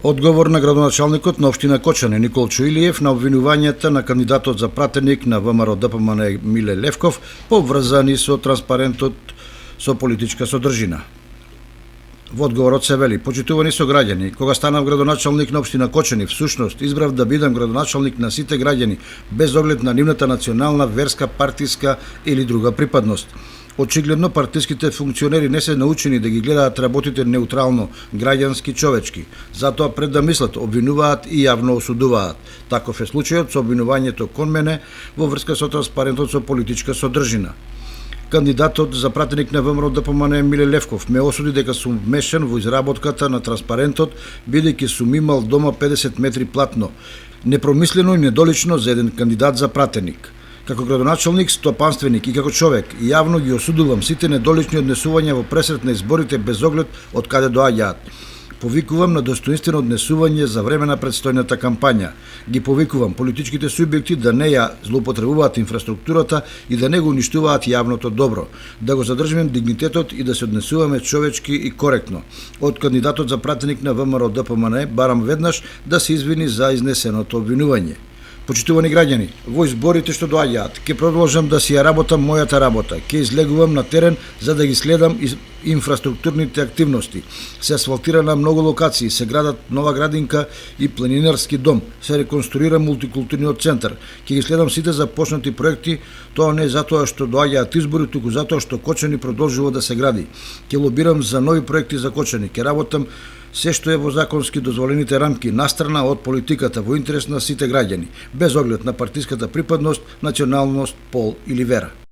Одговор на градоначалникот на општина Кочани Николчо Илиев на обвинувањата на кандидатот за пратеник на ВМРО ДПМН Миле Левков поврзани со транспарентот со политичка содржина. Во одговорот се вели: почитувани сограѓани, кога станав градоначалник на општина Кочани, всушност избрав да бидам градоначалник на сите граѓани, без оглед на нивната национална, верска, партиска или друга припадност. Очигледно партиските функционери не се научени да ги гледаат работите неутрално, граѓански, човечки. Затоа пред да мислат, обвинуваат и јавно осудуваат. Таков е случајот со обвинувањето кон мене во врска со транспарентот со политичка содржина. Кандидатот за пратеник на ВМРО ДПМН Миле Левков ме осуди дека сум вмешан во изработката на транспарентот, бидејќи сум имал дома 50 метри платно, непромислено и недолично за еден кандидат за пратеник. Како градоначалник, стопанственик и како човек, јавно ги осудувам сите недолични однесувања во пресрет на изборите без оглед од каде доаѓаат. Повикувам на достоинствено однесување за време на предстојната кампања. Ги повикувам политичките субјекти да не ја злоупотребуваат инфраструктурата и да не го уништуваат јавното добро, да го задржиме дигнитетот и да се однесуваме човечки и коректно. Од кандидатот за пратеник на ВМРО ДПМН барам веднаш да се извини за изнесеното обвинување. Почитувани граѓани, во изборите што доаѓаат, ќе продолжам да си ја работам мојата работа, ќе излегувам на терен за да ги следам инфраструктурните активности. Се асфалтира на многу локации, се градат нова градинка и планинарски дом, се реконструира мултикултурниот центар. Ќе ги следам сите започнати проекти, тоа не затоа што доаѓаат избори, туку затоа што Кочани продолжува да се гради. Ќе лобирам за нови проекти за Кочани, ќе работам се што е во законски дозволените рамки, настрана од политиката, во интерес на сите граѓани, без оглед на партиската припадност, националност, пол или вера.